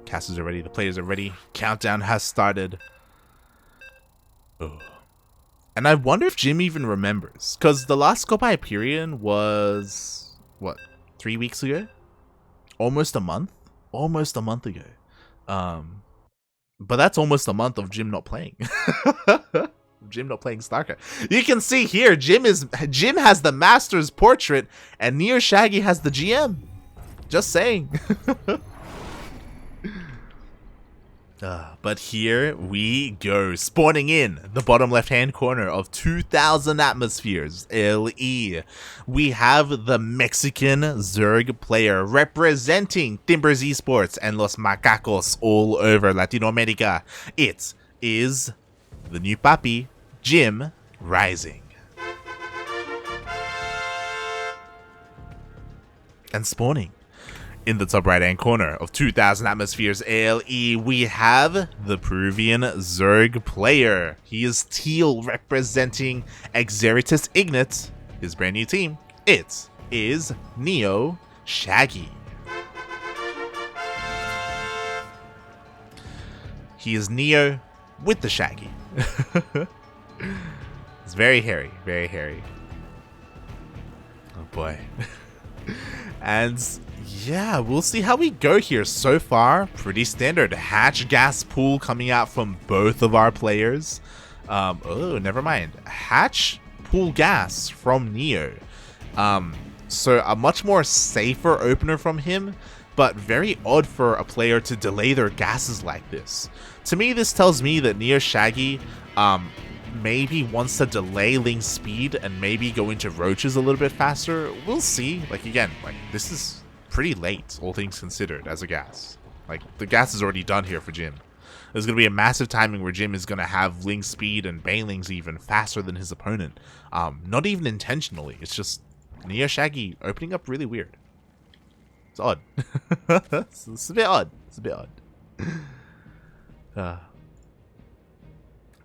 Casters are ready. The players are ready. Countdown has started. Oh. And I wonder if Jim even remembers. Because the last Copa Hyperion was... what? 3 weeks ago? Almost a month? Almost a month ago. But that's almost a month of Jim not playing. Jim not playing StarCraft. You can see here, Jim has the Master's portrait and NeosShaggy has the GM. Just saying. But here we go, spawning in the bottom left hand corner of 2,000 atmospheres, LE. We have the Mexican Zerg player representing Timbers Esports and Los Macacos all over Latinoamerica. It is the new papi, JimRising. And spawning in the top right hand corner of 2,000 atmospheres LE, we have the Peruvian Zerg player. He is teal, representing Exeritus Ignat, his brand new team. It is NeosShaggy. He is Neo with the Shaggy. It's very hairy, very hairy. Oh boy. And yeah, we'll see how we go here. So far, pretty standard. Hatch gas pool coming out from both of our players. Oh, never mind. Hatch pool gas from Neo. So a much more safer opener from him, but very odd for a player to delay their gases like this. To me, this tells me that NeosShaggy maybe wants to delay Ling's speed and maybe go into roaches a little bit faster. We'll see. Like, again, like, this is pretty late, all things considered, as a gas. Like, the gas is already done here for Jim. There's going to be a massive timing where Jim is going to have Ling's speed and Banelings even faster than his opponent. Not even intentionally. It's just NeosShaggy opening up really weird. It's odd. It's a bit odd. It's a bit odd.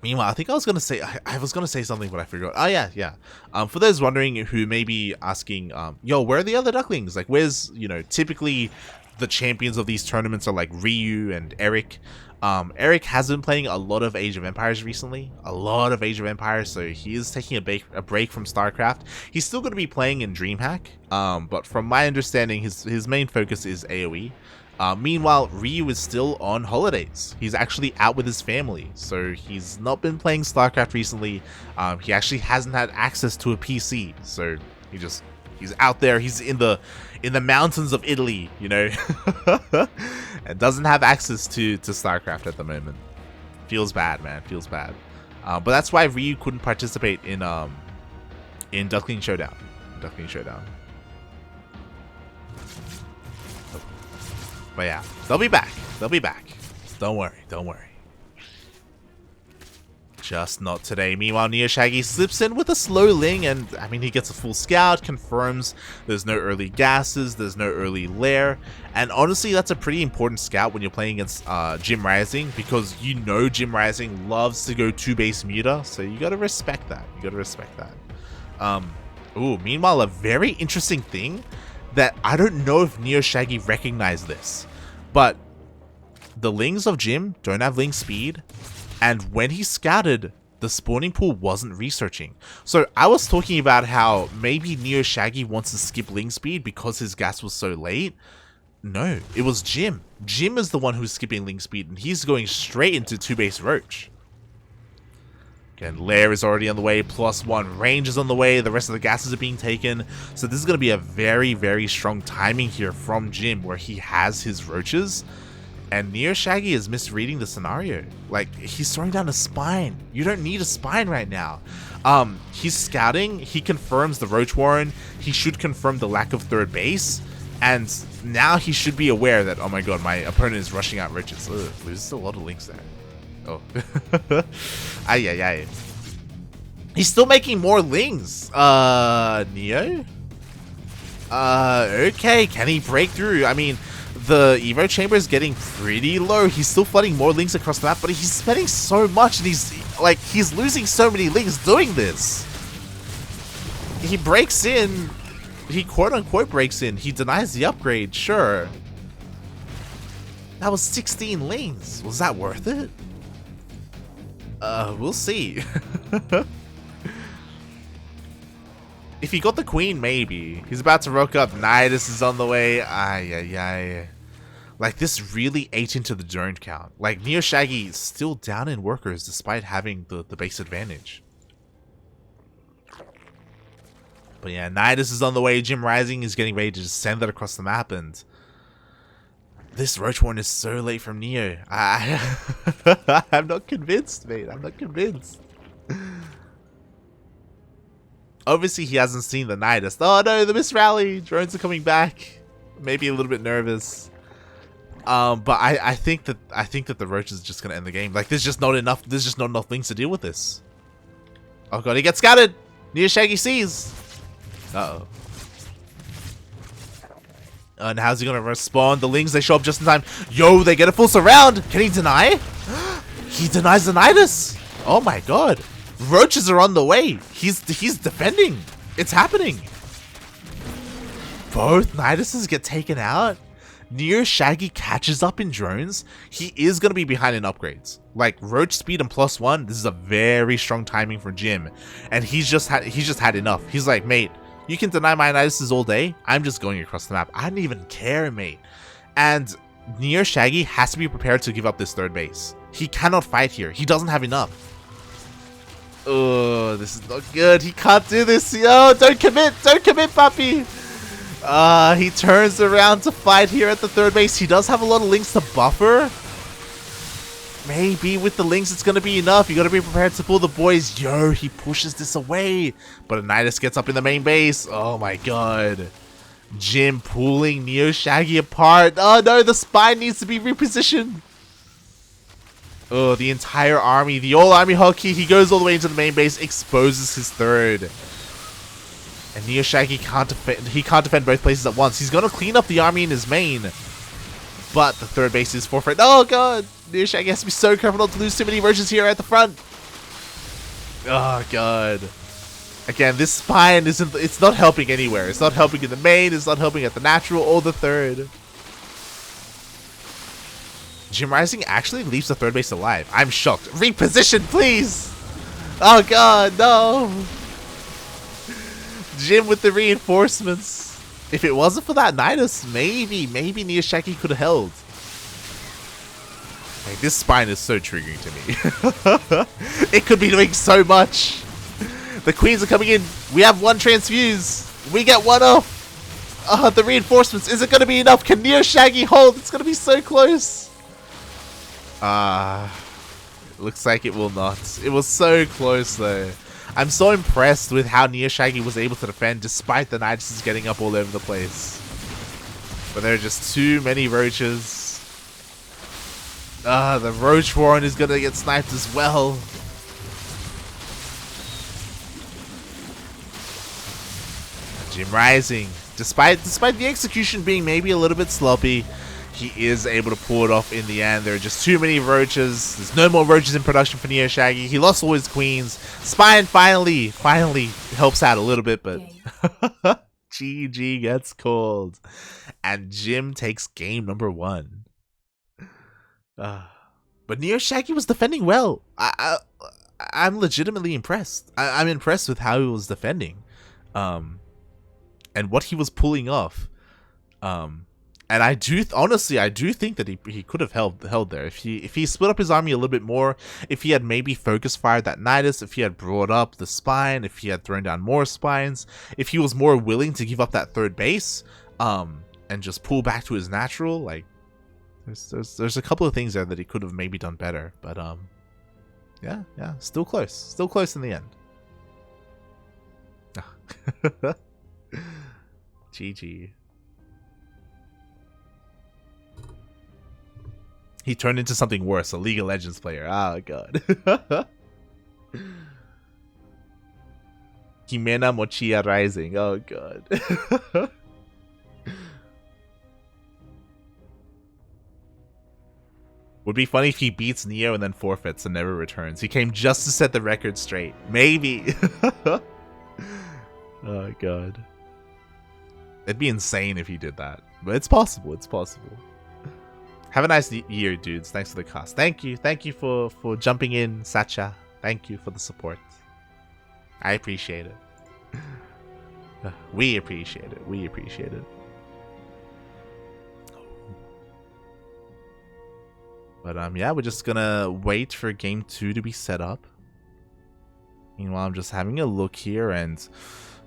Meanwhile, I think I was gonna say something, but I forgot. Oh yeah. For those wondering who may be asking, yo, where are the other Ducklings? Like, where's, you know, typically the champions of these tournaments are like Ryu and Eric. Eric has been playing a lot of Age of Empires recently, so he is taking a break from StarCraft. He's still going to be playing in DreamHack, but from my understanding, his main focus is AoE. Meanwhile, Ryu is still on holidays. He's actually out with his family, so he's not been playing StarCraft recently. He actually hasn't had access to a PC, so he's out there. He's in the mountains of Italy, you know, and doesn't have access to StarCraft at the moment. Feels bad, man. Feels bad. But that's why Ryu couldn't participate in Duckling Showdown. But yeah, they'll be back. Don't worry. Just not today. Meanwhile, NeosShaggy slips in with a slow Ling, and I mean, he gets a full scout, confirms there's no early gases, there's no early lair, and honestly, that's a pretty important scout when you're playing against JimRising, because you know JimRising loves to go 2-base muta, so you gotta respect that. Ooh, meanwhile, a very interesting thing that I don't know if NeosShaggy recognized this, but the Lings of Jim don't have Ling speed, and when he scouted, the spawning pool wasn't researching. So I was talking about how maybe NeosShaggy wants to skip Ling speed because his gas was so late. No, it was Jim. Jim is the one who's skipping Ling speed, and he's going straight into 2-base roach. Again, Lair is already on the way, +1 range is on the way, the rest of the gases are being taken, so this is going to be a very, very strong timing here from Jim, where he has his roaches, and NeosShaggy is misreading the scenario. Like, he's throwing down a spine. You don't need a spine right now. He's scouting, he confirms the Roach Warren, he should confirm the lack of third base, and now he should be aware that, oh my god, my opponent is rushing out roaches. Ugh, there's a lot of links there. Oh. Ay. He's still making more Lings. Neo? Okay, can he break through? I mean, the Evo chamber is getting pretty low. He's still flooding more Lings across the map, but he's spending so much, and he's losing so many Lings doing this. He breaks in. He quote-unquote breaks in. He denies the upgrade, sure. That was 16 lanes. Was that worth it? We'll see. If he got the queen, maybe. He's about to rock up. Nidus is on the way. Ay. Like, this really ate into the drone count. Like, NeosShaggy is still down in workers despite having the base advantage. But yeah, Nidus is on the way. JimRising is getting ready to just send that across the map, and this Roach Warren is so late from Neo. I'm not convinced, mate. I'm not convinced. Obviously, he hasn't seen the Nidus. Oh no, the miss rally. Drones are coming back. Maybe a little bit nervous. But I think that the Roach is just gonna end the game. Like, there's just not enough. There's just not enough things to deal with this. Oh god, he gets scattered. NeosShaggy sees. Uh-oh. And how's he gonna respond? The Lings, they show up just in time. Yo, they get a full surround. Can he deny? He denies the Nidus. Oh my god. Roaches are on the way. He's defending. It's happening. Both Niduses get taken out. NeosShaggy catches up in drones. He is gonna be behind in upgrades. Like Roach speed and +1. This is a very strong timing for Jim, and he's just had enough. He's like, mate, you can deny my Niduses all day. I'm just going across the map. I don't even care, mate. And NeosShaggy has to be prepared to give up this third base. He cannot fight here. He doesn't have enough. Oh, this is not good. He can't do this. Yo, don't commit, puppy. He turns around to fight here at the third base. He does have a lot of Lings to buffer. Maybe with the Lings it's gonna be enough. You gotta be prepared to pull the boys. Yo, he pushes this away. But a Nidus gets up in the main base. Oh my god. Jim pulling NeosShaggy apart. Oh no, the spine needs to be repositioned. Oh, the entire army, the all army hockey, he goes all the way into the main base, exposes his third. And NeosShaggy can't defend both places at once. He's gonna clean up the army in his main. But the third base is forfeit. Oh god! NeosShaggy has to be so careful not to lose too many Roaches here at the front. Oh god. Again, this spine it's not helping anywhere. It's not helping in the main, it's not helping at the natural or the third. JimRising actually leaves the third base alive. I'm shocked. Reposition, please! Oh god, no! Jim with the reinforcements. If it wasn't for that Nidus, maybe NeosShaggy could have held. Like, this spine is so triggering to me. It could be doing so much. The queens are coming in. We have one transfuse. We get one off. The reinforcements. Is it going to be enough? Can NeosShaggy hold? It's going to be so close. Looks like it will not. It was so close though. I'm so impressed with how NeosShaggy was able to defend despite the Niduses getting up all over the place. But there are just too many Roaches. The Roach Warren is gonna get sniped as well. JimRising, despite the execution being maybe a little bit sloppy, he is able to pull it off in the end. There are just too many Roaches. There's no more Roaches in production for NeosShaggy. He lost all his queens. Spine finally helps out a little bit, but GG gets called. And Jim takes game number 1. But NeosShaggy was defending well. I'm legitimately impressed. I'm impressed with how he was defending. And what he was pulling off. And I do think that he could have held there if he split up his army a little bit more, if he had maybe focus fired that Nidus, if he had brought up the spine, if he had thrown down more spines, if he was more willing to give up that third base, and just pull back to his natural. Like, there's a couple of things there that he could have maybe done better, but yeah, still close in the end. GG. He turned into something worse, a League of Legends player. Oh, God. Himena Mochia Rising. Oh, God. Would be funny if he beats Neo and then forfeits and never returns. He came just to set the record straight. Maybe. Oh, God. It'd be insane if he did that. But it's possible. It's possible. Have a nice year, dudes. Thanks for the cast. Thank you for jumping in, Sacha. Thank you for the support. I appreciate it. We appreciate it. We appreciate it. But yeah, we're just gonna wait for game 2 to be set up. Meanwhile, I'm just having a look here, and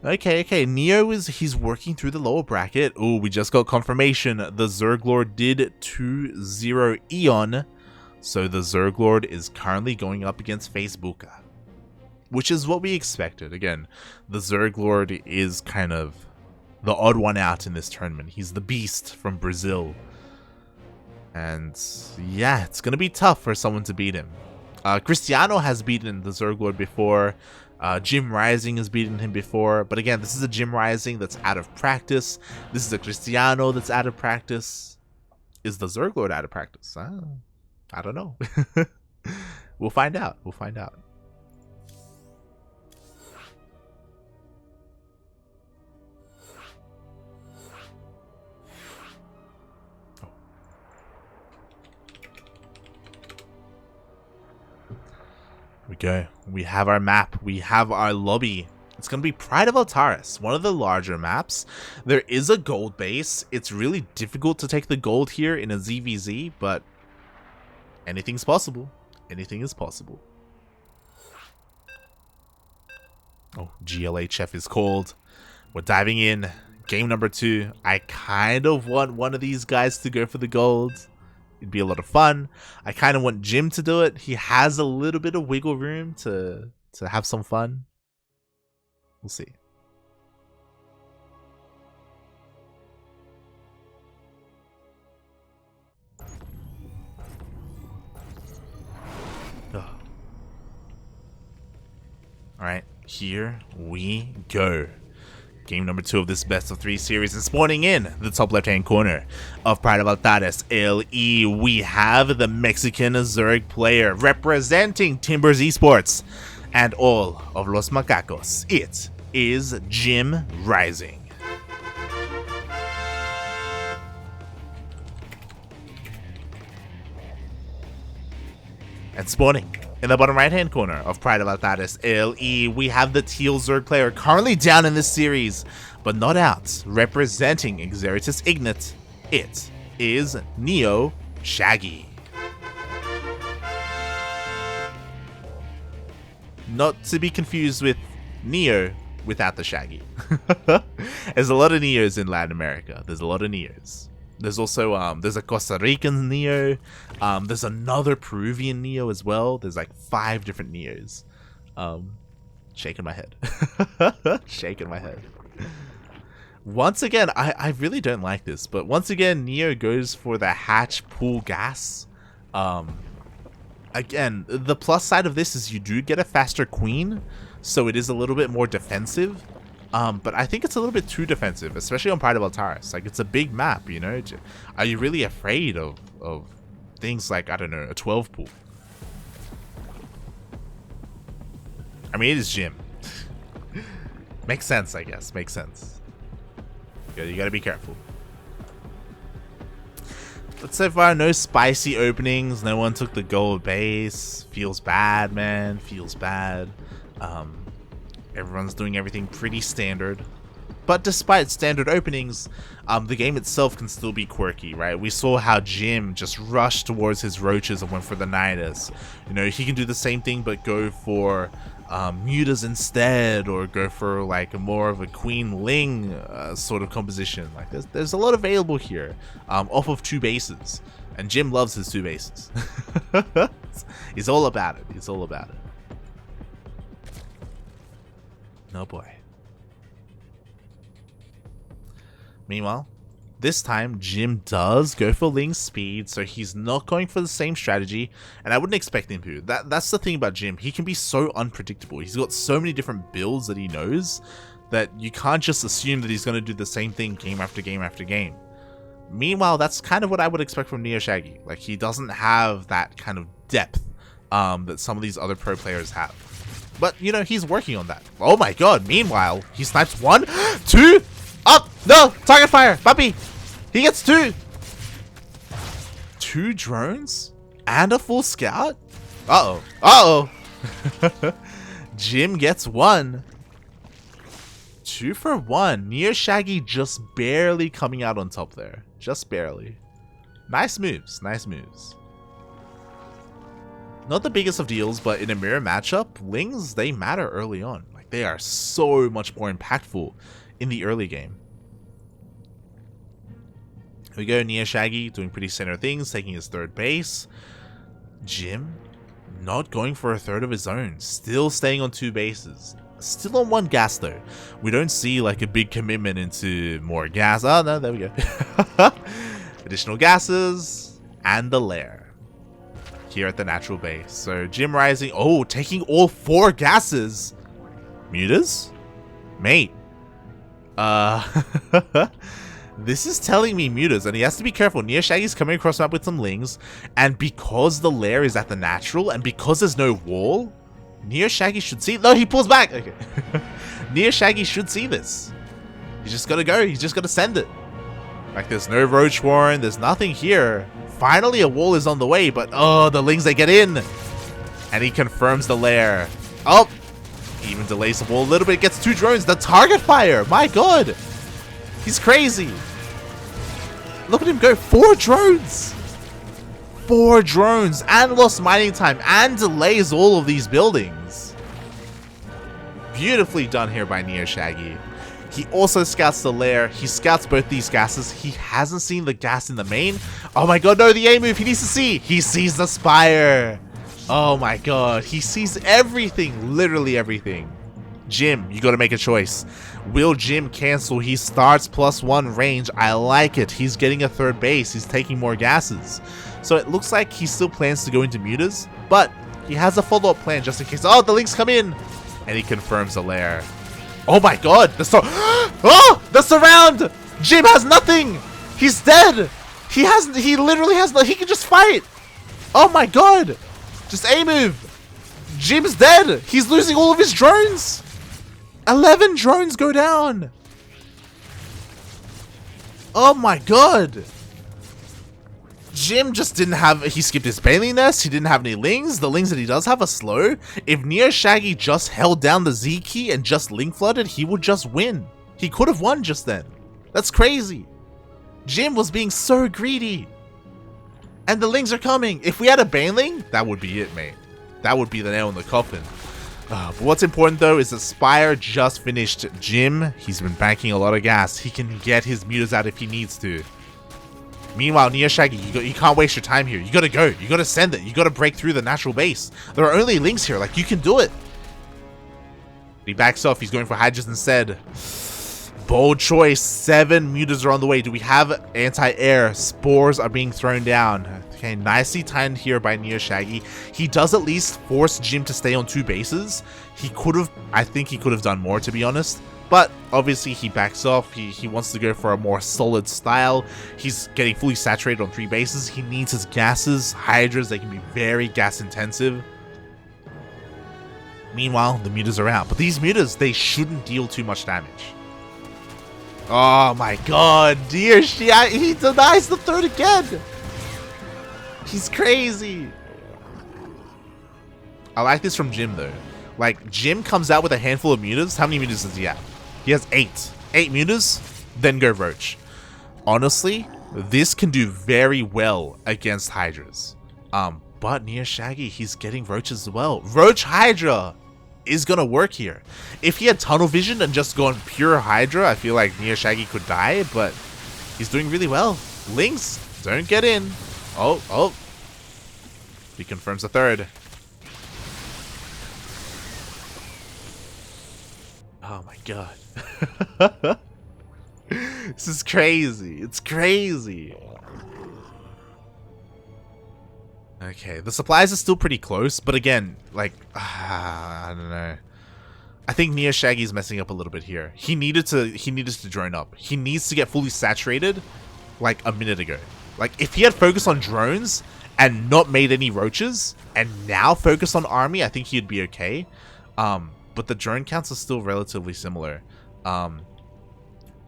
okay, Neo he's working through the lower bracket. Oh, we just got confirmation. The Zerglord did 2-0 Eon, so the Zerglord is currently going up against Facebooka, which is what we expected. Again, the Zerglord is kind of the odd one out in this tournament. He's the beast from Brazil. And yeah, it's going to be tough for someone to beat him. Cristiano has beaten the Zerglord before. JimRising has beaten him before. But again, this is a JimRising that's out of practice. This is a Cristiano that's out of practice. Is the Zerglord out of practice? I don't know. We'll find out. We'll find out. We go. We have our map. We have our lobby. It's going to be Pride of Altaris, one of the larger maps. There is a gold base. It's really difficult to take the gold here in a ZvZ, but anything's possible. Anything is possible. Oh, GLHF is called. We're diving in. Game number 2. I kind of want one of these guys to go for the gold. It'd be a lot of fun. I kind of want Jim to do it. He has a little bit of wiggle room to have some fun. We'll see. Alright, here we go. Game number 2 of this best of 3 series, and spawning in the top left hand corner of Pride of Altaris LE, we have the Mexican Zerg player representing Timbers Esports and all of Los Macacos. It is JimRising. And spawning in the bottom right hand corner of Pride of Altaris LE, we have the teal Zerg player currently down in this series, but not out. Representing Xeritus Ignat, it is NeosShaggy. Not to be confused with Neo without the Shaggy. There's a lot of Neos in Latin America. There's a lot of Neos. There's also there's a Costa Rican Neo. There's another Peruvian Neo as well. There's like 5 different Neos. Shaking my head. Shaking my head. Once again, I really don't like this, but once again, Neo goes for the hatch pool gas. Again, the plus side of this is you do get a faster queen, so it is a little bit more defensive. But I think it's a little bit too defensive, especially on Pride of Altaris. Like, it's a big map, you know? Are you really afraid of things like, I don't know, a 12 pool? I mean, it is Jim. Makes sense, I guess. Makes sense. You gotta be careful. But so far, no spicy openings. No one took the gold base. Feels bad, man. Feels bad. Everyone's doing everything pretty standard. But despite standard openings, the game itself can still be quirky, right? We saw how Jim just rushed towards his roaches and went for the Nidus. You know, he can do the same thing but go for mutas instead, or go for like more of a Queen Ling sort of composition. Like there's a lot available here off of 2 bases. And Jim loves his 2 bases. He's all about it. He's all about it. Oh boy. Meanwhile, this time Jim does go for Ling speed, so he's not going for the same strategy, and I wouldn't expect him to. That's the thing about Jim. He can be so unpredictable. He's got so many different builds that he knows that you can't just assume that he's going to do the same thing game after game after game. Meanwhile, that's kind of what I would expect from NeosShaggy. Like, he doesn't have that kind of depth that some of these other pro players have. But, you know, he's working on that. Oh my god, meanwhile, he snipes 1, 2, up, no, target fire, puppy, he gets 2. 2 drones and a full scout? Uh-oh. Uh-oh. Jim gets 1. 2 for 1. NeosShaggy just barely coming out on top there. Just barely. Nice moves. Nice moves. Not the biggest of deals, but in a mirror matchup, Lings, they matter early on. Like, they are so much more impactful in the early game. Here we go, NeosShaggy doing pretty center things, taking his 3rd base. Jim, not going for a 3rd of his own. Still staying on 2 bases. Still on 1 gas though. We don't see like a big commitment into more gas. Oh no, there we go. Additional gases and the lair here at the natural base. So JimRising, oh, taking all 4 gases. Mutas? Mate. This is telling me mutas, and he has to be careful. NeosShaggy's coming across the map with some Lings, and because the lair is at the natural, and because there's no wall, NeosShaggy should see. No, he pulls back. Okay. NeosShaggy should see this. He's just gotta go. He's just gotta send it. Like, there's no Roach Warren. There's nothing here. Finally, a wall is on the way, but oh, the Lings, they get in. And he confirms the lair. Oh, even delays the wall a little bit. Gets 2 drones. The target fire. My god. He's crazy. Look at him go. 4 drones. 4 drones and lost mining time and delays all of these buildings. Beautifully done here by NeosShaggy. He also scouts the lair. He scouts both these gases. He hasn't seen the gas in the main. Oh my god, no, the A move. He needs to see. He sees the spire. Oh my god. He sees everything. Literally everything. Jim, you gotta make a choice. Will Jim cancel? He starts +1 range. I like it. He's getting a 3rd base. He's taking more gases. So it looks like he still plans to go into mutas, but he has a follow-up plan just in case. Oh, the Lings come in. And he confirms the lair. Oh my god. Oh, the surround. Jim has nothing. He's dead. He literally has no, he can just fight. Oh my god. Just A move. Jim's dead. He's losing all of his drones. 11 drones go down. Oh my god. Jim just didn't have, he skipped his Bailey nest, he didn't have any Lings. The Lings that he does have are slow. If NeosShaggy just held down the Z key and just Link flooded, he would just win. He could have won just then. That's crazy. Jim was being so greedy. And the Lings are coming. If we had a Baneling, that would be it, mate. That would be the nail in the coffin. But what's important though is that Spire just finished Jim. He's been banking a lot of gas. He can get his mutas out if he needs to. Meanwhile, NeosShaggy, you can't waste your time here. You gotta go. You gotta send it. You gotta break through the natural base. There are only Lings here. Like, you can do it. He backs off. He's going for Hydras instead. Bold choice. 7 mutas are on the way. Do we have anti-air? Spores are being thrown down. Okay, nicely timed here by NeosShaggy. He does at least force Jim to stay on 2 bases. He could have, I think he could have done more, to be honest. But obviously he backs off. He wants to go for a more solid style. He's getting fully saturated on 3 bases. He needs his gases. Hydras, they can be very gas intensive. Meanwhile, the mutas are out. But these mutas, they shouldn't deal too much damage. Oh my god, dear shit. He denies the 3rd again. He's crazy. I like this from Jim though. Like, Jim comes out with a handful of mutas. How many mutas does he have? He has 8. 8 mutas, then go Roach. Honestly, this can do very well against Hydras. But NeosShaggy, he's getting Roaches as well. Roach Hydra is gonna work here. If he had tunnel vision and just gone pure Hydra, I feel like NeosShaggy could die, but he's doing really well. Lings, don't get in. Oh. He confirms the 3rd. Oh my god. This is crazy. It's crazy. Okay, the supplies are still pretty close, but again, like, I don't know. I think NeosShaggy is messing up a little bit here. He needed to drone up. He needs to get fully saturated like a minute ago. Like, if he had focused on drones and not made any roaches and now focused on army, I think he'd be okay. But the drone counts are still relatively similar.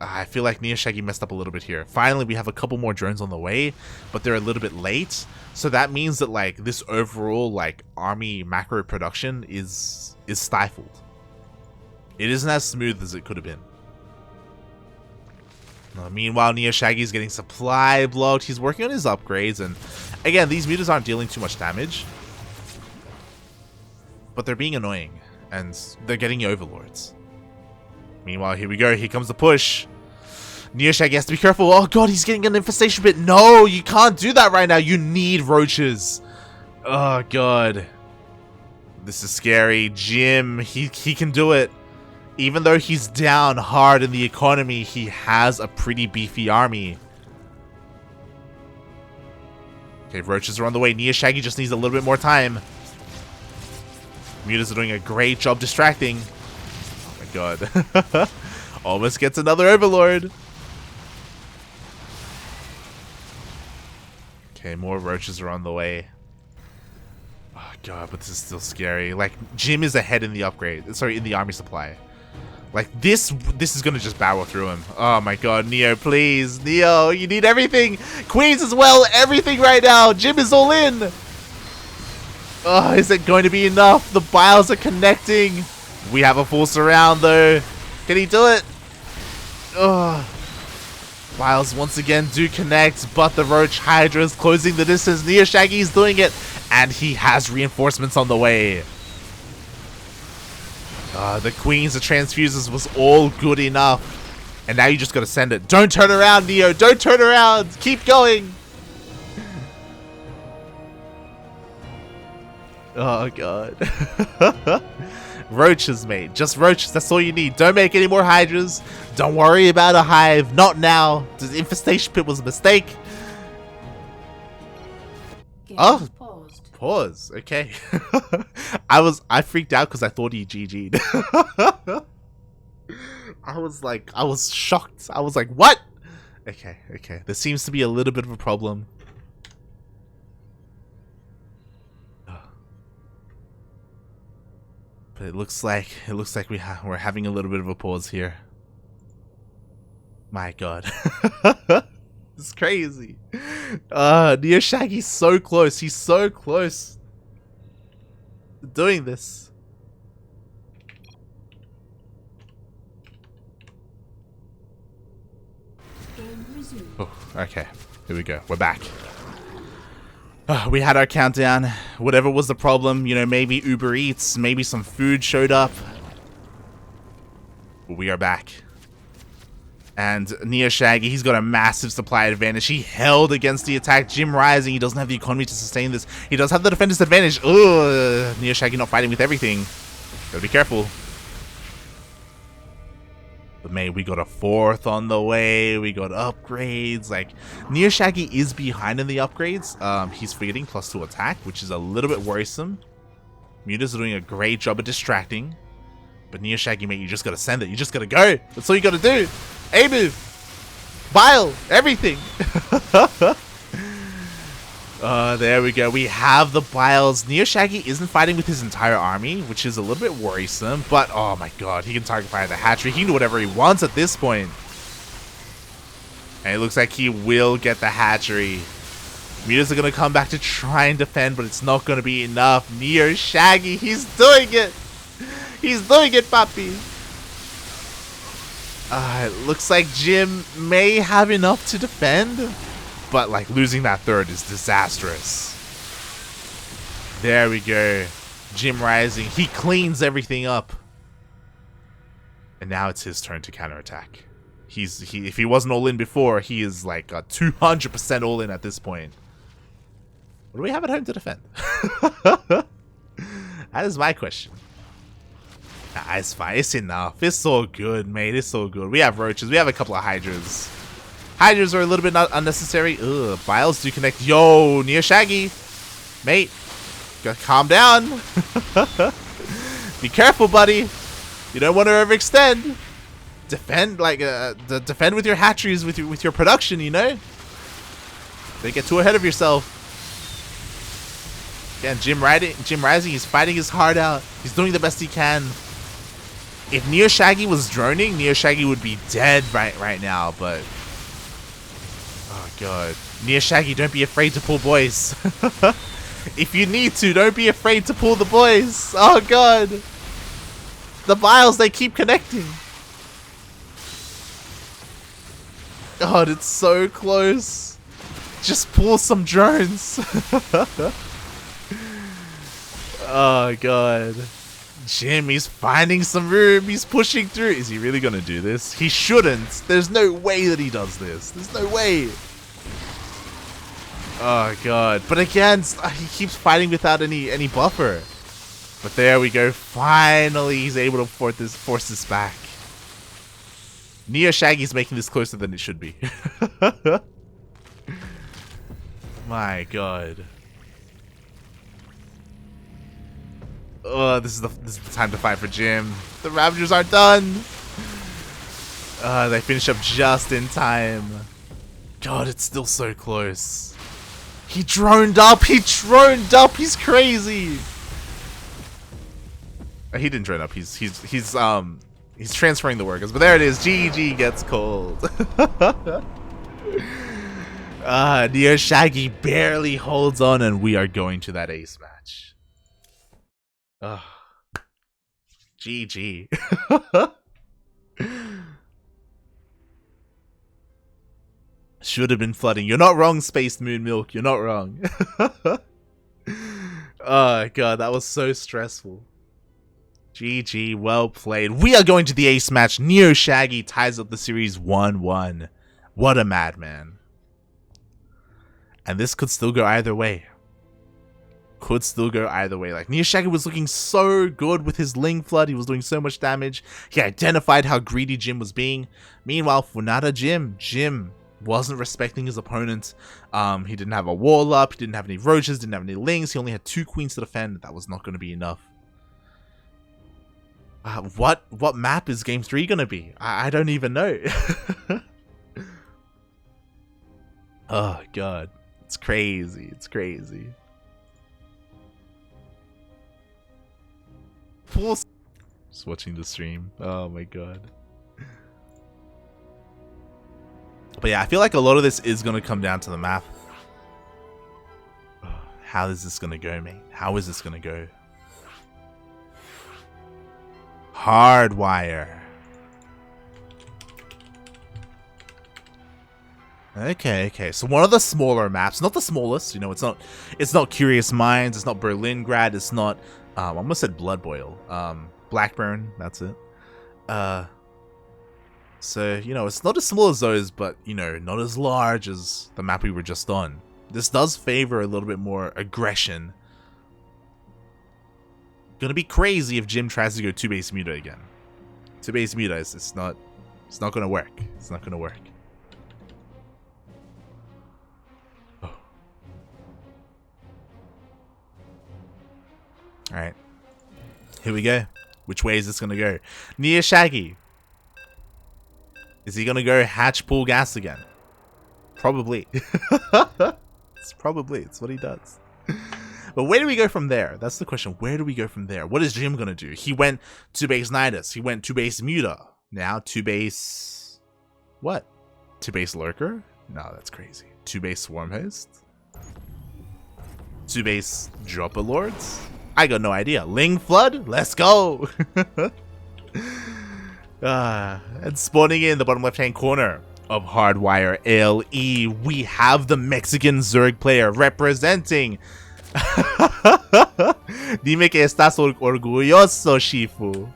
I feel like NeosShaggy messed up a little bit here. Finally, we have a couple more drones on the way, but they're a little bit late. So that means that like this overall like army macro production is stifled. It isn't as smooth as it could have been. Meanwhile, NeosShaggy is getting supply blocked. He's working on his upgrades, and again, these mutas aren't dealing too much damage, but they're being annoying, and they're getting overlords. Meanwhile, here we go. Here comes the push. NeosShaggy has to be careful. Oh god, he's getting an infestation bit. No, you can't do that right now. You need roaches. Oh god. This is scary. Jim, he can do it. Even though he's down hard in the economy, he has a pretty beefy army. Okay, roaches are on the way. NeosShaggy just needs a little bit more time. Mutas are doing a great job distracting. Oh my god. Almost gets another overlord. Okay, more roaches are on the way. Oh god, but this is still scary. Like, Jim is ahead in the upgrade. Sorry, in the army supply. Like, this is gonna just barrel through him. Oh my god, Neo, please. Neo, you need everything. Queens as well, everything right now. Jim is all in. Oh, is it going to be enough? The biles are connecting. We have a full surround though. Can he do it? Oh. Biles once again do connect, but the Roach Hydra is closing the distance. NeosShaggy is doing it, and he has reinforcements on the way. The Queens, the Transfuses was all good enough. And now you just gotta send it. Don't turn around, Neo. Don't turn around. Keep going. Oh, God. Roaches, mate. Just roaches. That's all you need. Don't make any more Hydras. Don't worry about a hive. Not now. The infestation pit was a mistake. Oh. Pause. Okay. I freaked out because I thought he GG'd. I was shocked. I was like, what? Okay. There seems to be a little bit of a problem. But it looks like we're having a little bit of a pause here. My god. It's crazy. NeosShaggy's so close. He's so close to doing this. Oh, okay. Here we go. We're back. We had our countdown. Whatever was the problem, you know, maybe Uber Eats, maybe some food showed up. But we are back. And NeosShaggy, he's got a massive supply advantage. He held against the attack. JimRising, he doesn't have the economy to sustain this. He does have the defender's advantage. Ugh, NeosShaggy not fighting with everything. Gotta be careful. But mate, we got a 4th on the way. We got upgrades. Like, NeosShaggy is behind in the upgrades. He's forgetting +2 attack, which is a little bit worrisome. Mutas are doing a great job of distracting. But NeosShaggy, mate, you just gotta send it. You just gotta go. That's all you gotta do. A-move. Bile. Everything. There we go. We have the biles. NeosShaggy isn't fighting with his entire army, which is a little bit worrisome. But, oh my god, he can target fire the hatchery. He can do whatever he wants at this point. And it looks like he will get the hatchery. Mutas are going to come back to try and defend, but it's not going to be enough. NeosShaggy, he's doing it. He's doing it, papi. It looks like Jim may have enough to defend, but like losing that 3rd is disastrous. There we go. JimRising, he cleans everything up. And now it's his turn to counterattack. If he wasn't all in before, he is like 200% all in at this point. What do we have at home to defend? That is my question. Nah, it's fine. It's enough. It's all good, mate. It's all good. We have roaches. We have a couple of Hydras. Hydras are a little bit unnecessary. Ugh, biles do connect. Yo, NeosShaggy. Mate, gotta calm down. Be careful, buddy. You don't want to overextend. Defend, like, defend with your hatcheries, with your production, you know? Don't get too ahead of yourself. Again, JimRising is fighting his heart out. He's doing the best he can. If NeosShaggy was droning, NeosShaggy would be dead right now, but... Oh god. NeosShaggy, don't be afraid to pull boys. If you need to, don't be afraid to pull the boys. Oh god. The vials, they keep connecting. God, it's so close. Just pull some drones. Oh god. Jim, he's finding some room. He's pushing through. Is he really gonna do this? He shouldn't. There's no way that he does this. There's no way. Oh god. But again, he keeps fighting without any buffer. But there we go. Finally, he's able to force this back. NeosShaggy's making this closer than it should be. My god. Oh, this is the time to fight for Jim. The Ravagers aren't done. They finish up just in time. God, it's still so close. He droned up. He droned up. He's crazy. He didn't drone up. He's transferring the workers. But there it is. GG gets called. NeosShaggy barely holds on, and we are going to that ace match. GG. Should have been flooding. You're not wrong, Spaced Moon Milk. You're not wrong. Oh god, that was so stressful. GG, well played. We are going to the ace match. NeosShaggy ties up the series 1-1. What a madman. And this could still go either way. Could still go either way. Like, NeosShaggy was looking so good with his Ling Flood. He was doing so much damage. He identified how greedy Jim was being. Meanwhile, Funada Jim wasn't respecting his opponent. He didn't have a wall up. He didn't have any roaches. Didn't have any lings. He only had 2 queens to defend. That was not going to be enough. What map is game 3 going to be? I don't even know. Oh, God. It's crazy. It's crazy. Just watching the stream. Oh, my God. But yeah, I feel like a lot of this is going to come down to the map. How is this going to go, mate? How is this going to go? Hardwire. Okay. So one of the smaller maps, not the smallest, you know, it's not Curious Minds, it's not Berlingrad, it's not I almost said Blood Boil. Blackburn, that's it. So, you know, it's not as small as those, but, you know, not as large as the map we were just on. This does favor a little bit more aggression. Gonna be crazy if Jim tries to go 2-base Muta again. 2-base Muta, it's not gonna work. It's not gonna work. Oh. Alright. Here we go. Which way is this gonna go? NeosShaggy. Is he gonna go hatch pool gas again? Probably. It's what he does. But where do we go from there? That's the question. Where do we go from there? What is Jim gonna do? He went 2-base Nidus. He went 2-base Muta. Now 2-base... What? 2-base Lurker? No, that's crazy. 2-base Swarm Host? 2-base Dropper Lords? I got no idea. Ling Flood? Let's go! And spawning in the bottom left-hand corner of Hardwire LE, we have the Mexican Zerg player representing... Dime que estás orgulloso, Shifu.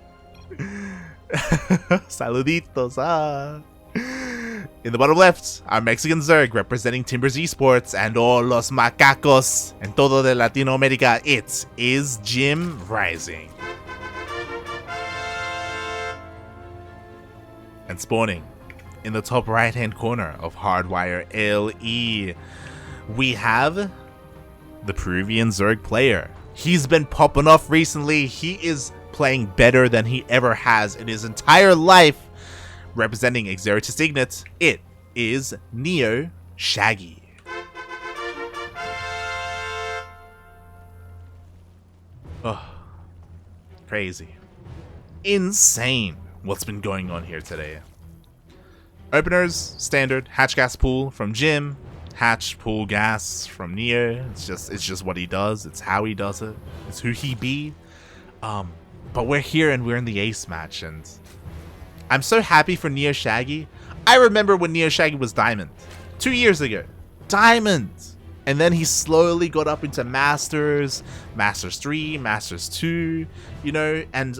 Saluditos, In the bottom left, our Mexican Zerg representing Timbers Esports and all los macacos en todo de Latinoamérica. It is JimRising. And spawning in the top right hand corner of Hardwire LE, we have the Peruvian Zerg player. He's been popping off recently. He is playing better than he ever has in his entire life. Representing Exeritus Ignat, it is NeosShaggy. Oh, crazy. insane what's been going on here today. Openers, standard, hatch gas pool from Jim, hatch pool gas from Neo. It's just what he does. It's how he does it. It's who he be. But we're here and we're in the ace match, and I'm so happy for NeosShaggy. I remember when NeosShaggy was Diamond 2 years ago. Diamond! And then he slowly got up into Masters, Masters 3, Masters 2, you know, and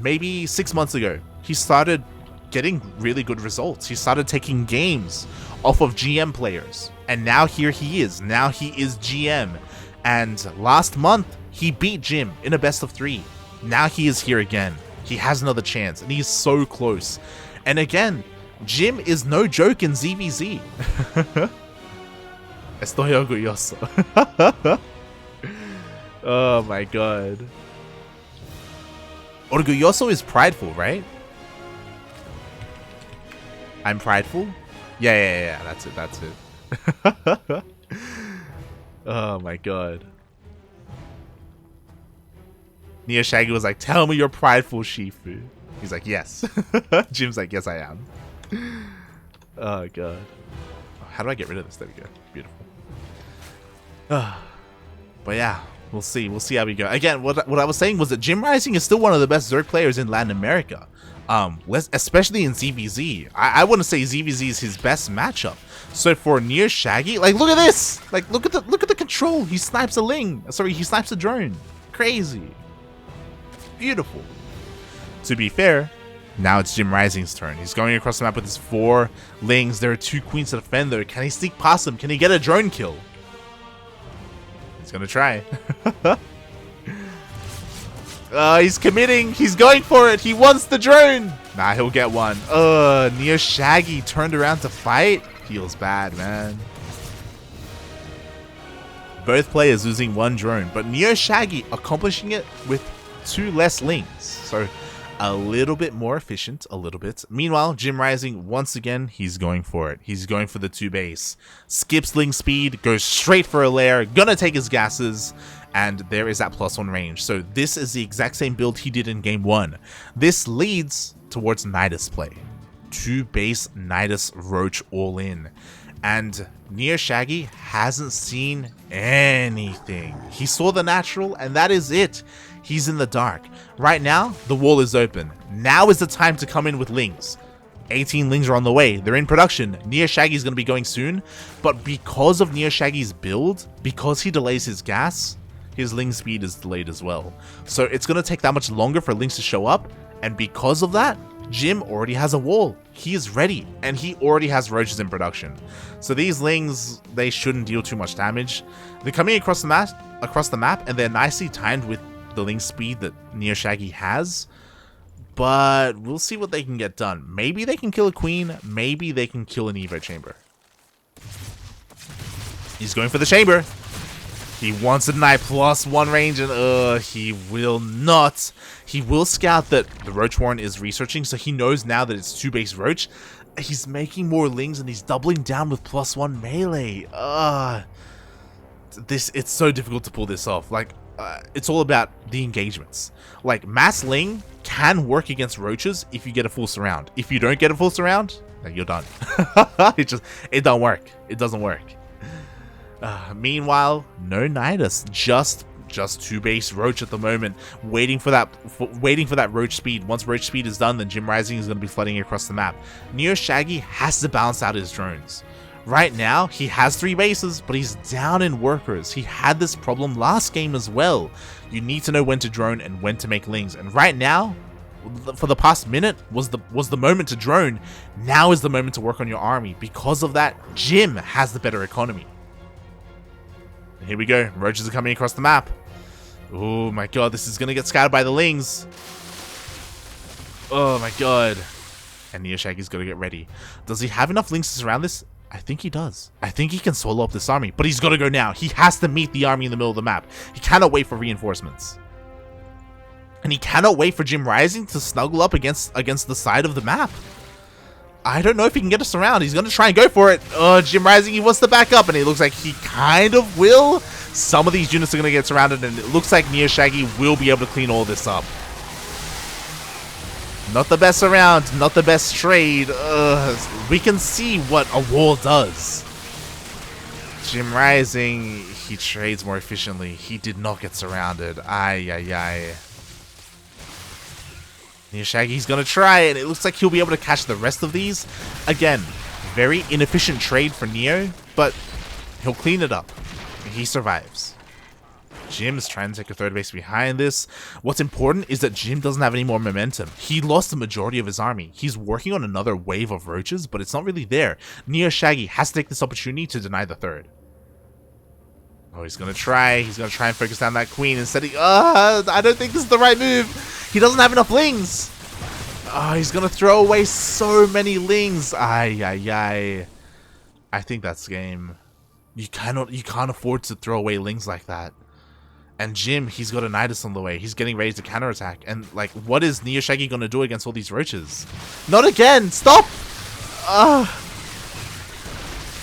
maybe 6 months ago, he started getting really good results. He started taking games off of GM players, and now here he is. Now he is GM, and last month, he beat Jim in a best of 3. Now he is here again. He has another chance, and he's so close. And again, Jim is no joke in ZvZ. Estoy orgulloso. Oh my god. Orgulloso is prideful, right? I'm prideful? Yeah, that's it. Oh my god. NeosShaggy was like, tell me you're prideful, Shifu. He's like, yes. Jim's like, yes, I am. Oh, God. How do I get rid of this? There we go. Beautiful. But yeah, we'll see. We'll see how we go. Again, what I was saying was that JimRising is still one of the best Zerg players in Latin America. Especially in ZvZ. I wouldn't say ZvZ is his best matchup. So for NeosShaggy, like, look at this! Like, look at the control. He snipes a Ling. Sorry, he snipes a drone. Crazy. Beautiful. To be fair, now it's JimRising's turn. He's going across the map with his 4 Lings. There are 2 queens to defend there. Can he sneak past them? Can he get a drone kill? He's gonna try. He's committing. He's going for it. He wants the drone. Nah, he'll get one. NeosShaggy turned around to fight. Feels bad, man. Both players losing 1 drone, but NeosShaggy accomplishing it with 2 less Lings. So a little bit more efficient, a little bit. Meanwhile, JimRising, once again, he's going for it. He's going for the 2 base. Skips Ling speed, goes straight for a lair, gonna take his gases, and there is that +1 range. So this is the exact same build he did in game 1. This leads towards Nidus play. 2 base Nidus Roach all in. And NeosShaggy hasn't seen anything. He saw the natural, and that is it. He's in the dark. Right now, the wall is open. Now is the time to come in with Lings. 18 Lings are on the way. They're in production. NeosShaggy is going to be going soon. But because of NeosShaggy's build, because he delays his gas, his Ling speed is delayed as well. So it's going to take that much longer for Lings to show up. And because of that, Jim already has a wall. He is ready, and he already has roaches in production. So these Lings, they shouldn't deal too much damage. They're coming across the map, and they're nicely timed with the Ling speed that NeosShaggy has. But we'll see what they can get done. Maybe they can kill a queen. Maybe they can kill an Evo chamber. He's going for the chamber. He wants to deny +1 range, and he will not. He will scout that the Roach Warren is researching, so he knows now that it's 2 base Roach. He's making more Lings, and he's doubling down with +1 melee. It's so difficult to pull this off. Like, it's all about the engagements. Like, Mass Ling can work against Roaches if you get a full surround. If you don't get a full surround, then you're done. It don't work. It doesn't work. Meanwhile, no Nidus, just 2 base Roach at the moment, waiting for that Roach speed. Once Roach speed is done, then JimRising is going to be flooding across the map. NeosShaggy has to balance out his drones. Right now, he has 3 bases, but he's down in workers. He had this problem last game as well. You need to know when to drone and when to make Lings. And right now, for the past minute, was the moment to drone. Now is the moment to work on your army. Because of that, Jim has the better economy. Here we go. Roaches are coming across the map. Oh my god, this is going to get scattered by the Lings. Oh my god. And NeosShaggy's got to get ready. Does he have enough Lings to surround this? I think he does. I think he can solo up this army, but he's got to go now. He has to meet the army in the middle of the map. He cannot wait for reinforcements. And he cannot wait for JimRising to snuggle up against the side of the map. I don't know if he can get us around. He's going to try and go for it. JimRising, he wants to back up, and it looks like he kind of will. Some of these units are going to get surrounded, and it looks like NeosShaggy will be able to clean all this up. Not the best around, not the best trade. We can see what a wall does. JimRising, he trades more efficiently. He did not get surrounded. Ay. NeosShaggy's gonna try, and it looks like he'll be able to catch the rest of these. Again, very inefficient trade for Neo, but he'll clean it up. He survives. Jim's trying to take a third base behind this. What's important is that Jim doesn't have any more momentum. He lost the majority of his army. He's working on another wave of roaches, but it's not really there. NeosShaggy has to take this opportunity to deny the third. Oh, he's gonna try. He's gonna try and focus down that queen instead of... I don't think this is the right move. He doesn't have enough lings. He's gonna throw away so many lings. Ay. I think that's game. You can't afford to throw away lings like that. And Jim, he's got a Nidus on the way. He's getting ready to counterattack. And like, what is NeosShaggy gonna do against all these roaches? Not again! Stop!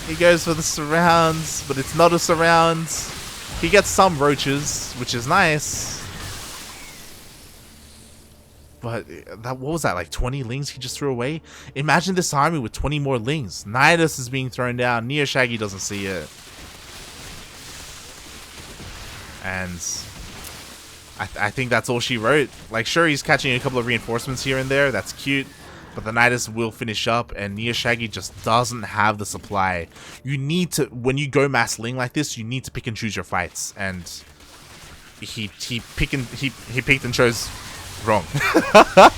He goes for the surrounds, but it's not a surround. He gets some roaches, which is nice. But what was that, like 20 lings he just threw away? Imagine this army with 20 more lings. Nidus is being thrown down. NeosShaggy doesn't see it. And I think that's all she wrote. Like, sure, he's catching a couple of reinforcements here and there. That's cute. But the Nidus will finish up, and NeosShaggy just doesn't have the supply. You need to, when you go mass ling like this, you need to pick and choose your fights. And he picked and chose wrong.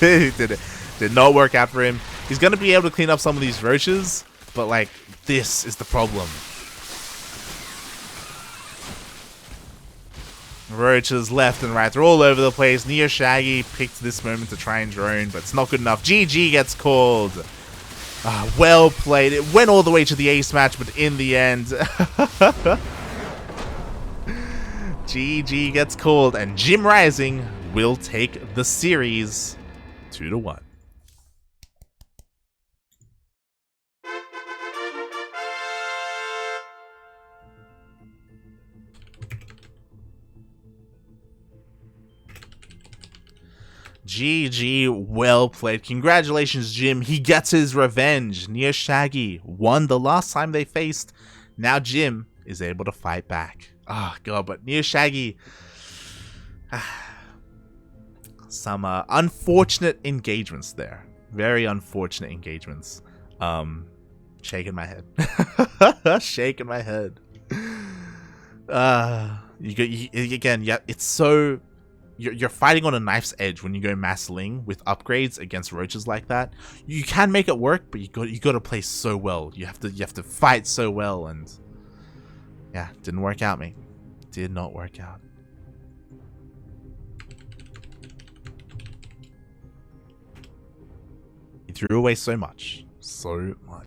He did not work out for him. He's gonna be able to clean up some of these roaches, but like, this is the problem. Roaches left and right. They're all over the place. NeosShaggy picked this moment to try and drone, but it's not good enough. GG gets called. Well played. It went all the way to the ace match, but in the end... GG gets called, and JimRising will take the series 2-1. GG, well played. Congratulations, Jim. He gets his revenge. NeosShaggy won the last time they faced. Now Jim is able to fight back. Oh, God, but NeosShaggy... Some unfortunate engagements there. Very unfortunate engagements. Shaking my head. Shaking my head. Again, yeah, it's so... You're fighting on a knife's edge when you go mass ling with upgrades against roaches like that. You can make it work, but you got to play so well. You have to fight so well, and yeah, didn't work out, mate. Did not work out. He threw away so much, so much.